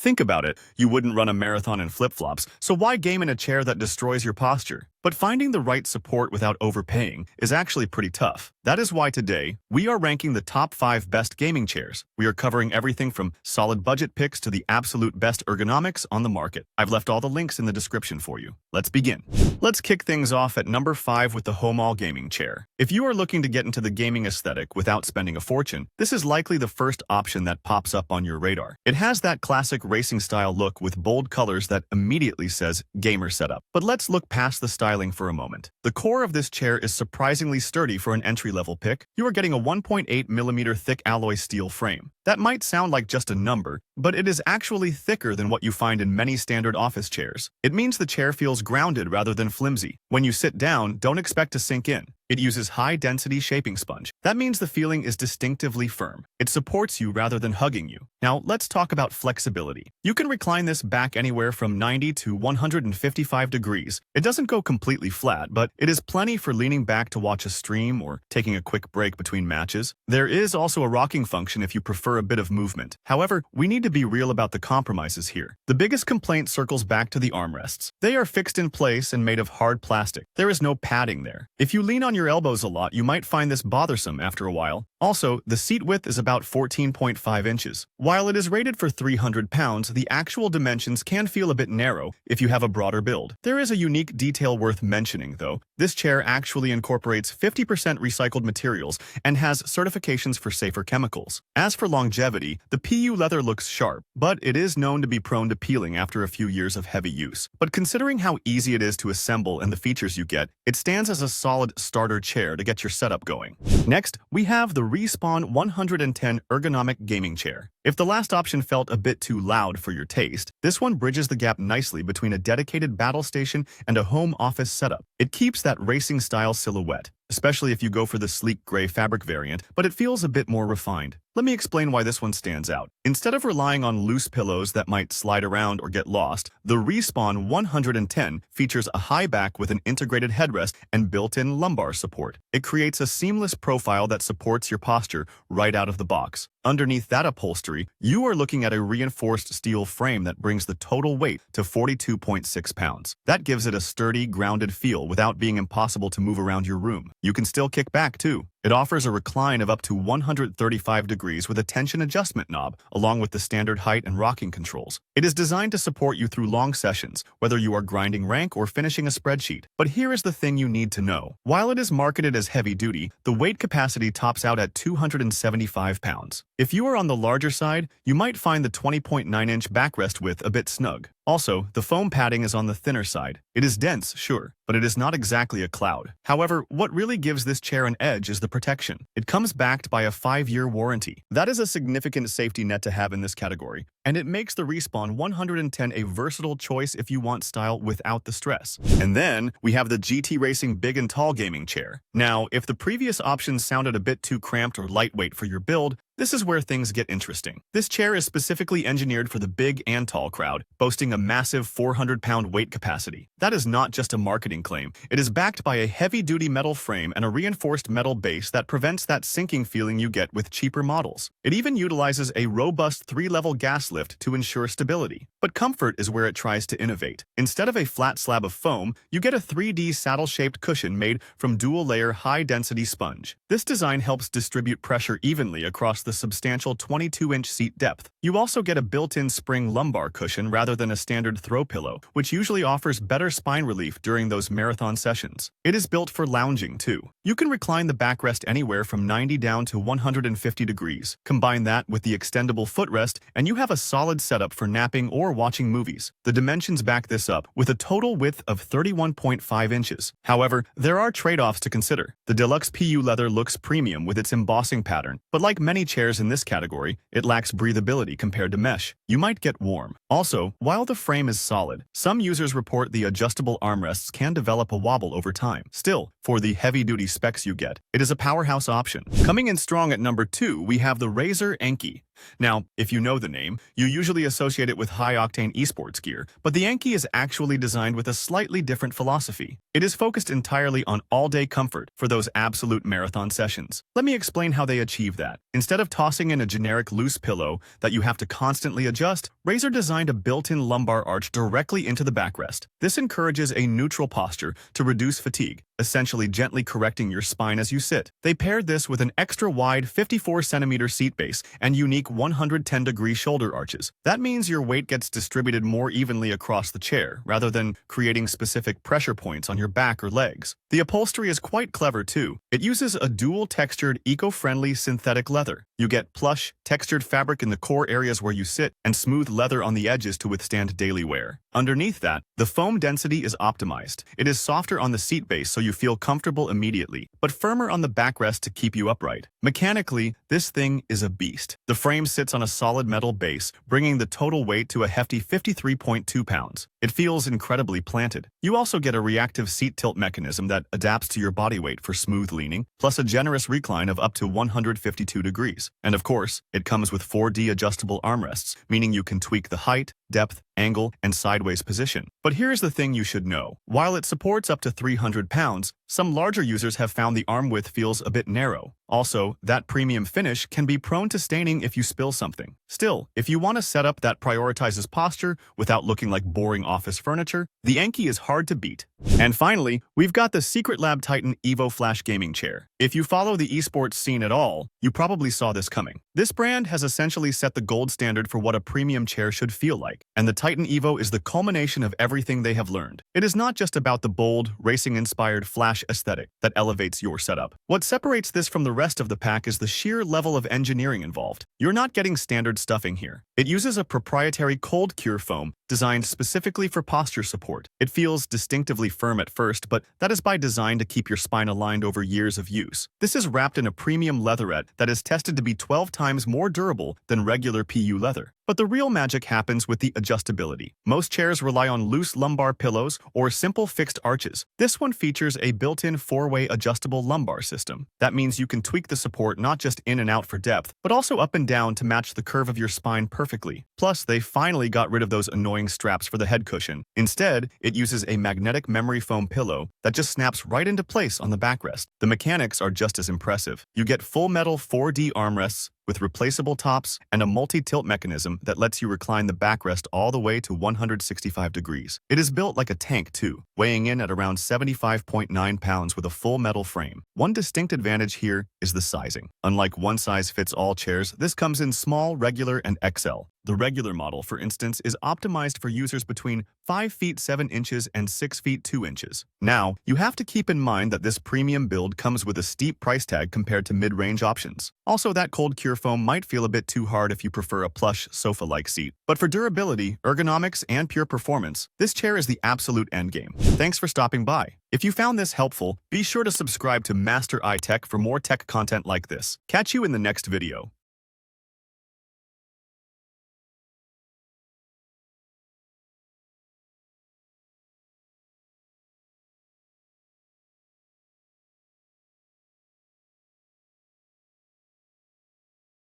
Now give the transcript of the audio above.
Think about it, you wouldn't run a marathon in flip-flops, so why game in a chair that destroys your posture? But finding the right support without overpaying is actually pretty tough. That is why today, we are ranking the top 5 best gaming chairs. We are covering everything from solid budget picks to the absolute best ergonomics on the market. I've left all the links in the description for you. Let's begin. Let's kick things off at number 5 with the Homall gaming chair. If you are looking to get into the gaming aesthetic without spending a fortune, this is likely the first option that pops up on your radar. It has that classic racing style look with bold colors that immediately says gamer setup. But let's look past the styling for a moment. The core of this chair is surprisingly sturdy for an entry-level pick. You are getting a 1.8mm thick alloy steel frame. That might sound like just a number, but it is actually thicker than what you find in many standard office chairs. It means the chair feels grounded rather than flimsy. When you sit down, don't expect to sink in. It uses high-density shaping sponge. That means the feeling is distinctively firm. It supports you rather than hugging you. Now, let's talk about flexibility. You can recline this back anywhere from 90 to 155 degrees. It doesn't go completely flat, but it is plenty for leaning back to watch a stream or taking a quick break between matches. There is also a rocking function if you prefer a bit of movement. However, we need to be real about the compromises here. The biggest complaint circles back to the armrests. They are fixed in place and made of hard plastic. There is no padding there. If you lean on your elbows a lot, you might find this bothersome after a while. Also, the seat width is about 14.5 inches. While it is rated for 300 pounds, the actual dimensions can feel a bit narrow if you have a broader build. There is a unique detail worth mentioning, though. This chair actually incorporates 50% recycled materials and has certifications for safer chemicals. As for longevity, the PU leather looks sharp, but it is known to be prone to peeling after a few years of heavy use. But considering how easy it is to assemble and the features you get, it stands as a solid starter chair to get your setup going. Next, we have the Respawn 110 Ergonomic Gaming Chair. If the last option felt a bit too loud for your taste, this one bridges the gap nicely between a dedicated battle station and a home office setup. It keeps that racing-style silhouette, especially if you go for the sleek gray fabric variant, but it feels a bit more refined. Let me explain why this one stands out. Instead of relying on loose pillows that might slide around or get lost, the Respawn 110 features a high back with an integrated headrest and built-in lumbar support. It creates a seamless profile that supports your posture right out of the box. Underneath that upholstery, you are looking at a reinforced steel frame that brings the total weight to 42.6 pounds. That gives it a sturdy, grounded feel without being impossible to move around your room. You can still kick back, too. It offers a recline of up to 135 degrees with a tension adjustment knob, along with the standard height and rocking controls. It is designed to support you through long sessions, whether you are grinding rank or finishing a spreadsheet. But here is the thing you need to know. While it is marketed as heavy-duty, the weight capacity tops out at 275 pounds. If you are on the larger side, you might find the 20.9-inch backrest width a bit snug. Also, the foam padding is on the thinner side. It is dense, sure, but it is not exactly a cloud. However, what really gives this chair an edge is the protection. It comes backed by a 5-year warranty. That is a significant safety net to have in this category, and it makes the Respawn 110 a versatile choice if you want style without the stress. And then, we have the GTRACING Big and Tall Gaming Chair. Now, if the previous options sounded a bit too cramped or lightweight for your build, this is where things get interesting. This chair is specifically engineered for the big and tall crowd, boasting a massive 400-pound weight capacity. That is not just a marketing claim. It is backed by a heavy-duty metal frame and a reinforced metal base that prevents that sinking feeling you get with cheaper models. It even utilizes a robust 3-level gas lift to ensure stability. But comfort is where it tries to innovate. Instead of a flat slab of foam, you get a 3D saddle-shaped cushion made from dual-layer high-density sponge. This design helps distribute pressure evenly across the substantial 22-inch seat depth. You also get a built-in spring lumbar cushion rather than a standard throw pillow, which usually offers better spine relief during those marathon sessions. It is built for lounging, too. You can recline the backrest anywhere from 90 down to 150 degrees. Combine that with the extendable footrest, and you have a solid setup for napping or watching movies. The dimensions back this up with a total width of 31.5 inches. However, there are trade-offs to consider. The deluxe PU leather looks premium with its embossing pattern, but like many chairs in this category, it lacks breathability compared to mesh. You might get warm. Also, while the frame is solid, some users report the adjustable armrests can develop a wobble over time. Still, for the heavy-duty specs you get, it is a powerhouse option. Coming in strong at number 2, we have the Razer Enki. Now, if you know the name, you usually associate it with high-octane esports gear, but the Enki is actually designed with a slightly different philosophy. It is focused entirely on all-day comfort for those absolute marathon sessions. Let me explain how they achieve that. Instead of tossing in a generic loose pillow that you have to constantly adjust, Razer designed a built-in lumbar arch directly into the backrest. This encourages a neutral posture to reduce fatigue, essentially gently correcting your spine as you sit. They paired this with an extra-wide 54-centimeter seat base and unique 110-degree shoulder arches. That means your weight gets distributed more evenly across the chair, rather than creating specific pressure points on your back or legs. The upholstery is quite clever too. It uses a dual-textured, eco-friendly synthetic leather. You get plush, textured fabric in the core areas where you sit and smooth leather on the edges to withstand daily wear. Underneath that, the foam density is optimized. It is softer on the seat base so you feel comfortable immediately, but firmer on the backrest to keep you upright. Mechanically, this thing is a beast. The frame sits on a solid metal base, bringing the total weight to a hefty 53.2 pounds. It feels incredibly planted. You also get a reactive seat tilt mechanism that adapts to your body weight for smooth leaning, plus a generous recline of up to 152 degrees. And of course, it comes with 4D adjustable armrests, meaning you can tweak the height, depth, angle, and sideways position. But here's the thing you should know. While it supports up to 300 pounds, some larger users have found the arm width feels a bit narrow. Also, that premium finish can be prone to staining if you spill something. Still, if you want a setup that prioritizes posture without looking like boring office furniture, the Enki is hard to beat. And finally, we've got the Secretlab Titan Evo Flash Gaming Chair. If you follow the esports scene at all, you probably saw this coming. This brand has essentially set the gold standard for what a premium chair should feel like, and the Titan Evo is the culmination of everything they have learned. It is not just about the bold, racing-inspired flash aesthetic that elevates your setup. What separates this from the rest of the pack is the sheer level of engineering involved. You're not getting standard stuffing here. It uses a proprietary cold cure foam designed specifically for posture support. It feels distinctively firm at first, but that is by design to keep your spine aligned over years of use. This is wrapped in a premium leatherette that is tested to be 12 times more durable than regular PU leather. But the real magic happens with the adjustability. Most chairs rely on loose lumbar pillows or simple fixed arches. This one features a built-in 4-way adjustable lumbar system. That means you can tweak the support not just in and out for depth, but also up and down to match the curve of your spine perfectly. Plus, they finally got rid of those annoying straps for the head cushion. Instead, it uses a magnetic memory foam pillow that just snaps right into place on the backrest. The mechanics are just as impressive. You get full metal 4D armrests with replaceable tops and a multi-tilt mechanism that lets you recline the backrest all the way to 165 degrees. It is built like a tank too, weighing in at around 75.9 pounds with a full metal frame. One distinct advantage here is the sizing. Unlike one-size-fits-all chairs, this comes in small, regular, and XL. The regular model, for instance, is optimized for users between 5 feet 7 inches and 6 feet 2 inches. Now, you have to keep in mind that this premium build comes with a steep price tag compared to mid-range options. Also, that cold cure foam might feel a bit too hard if you prefer a plush, sofa-like seat. But for durability, ergonomics, and pure performance, this chair is the absolute endgame. Thanks for stopping by. If you found this helpful, be sure to subscribe to Master Tech for more tech content like this. Catch you in the next video.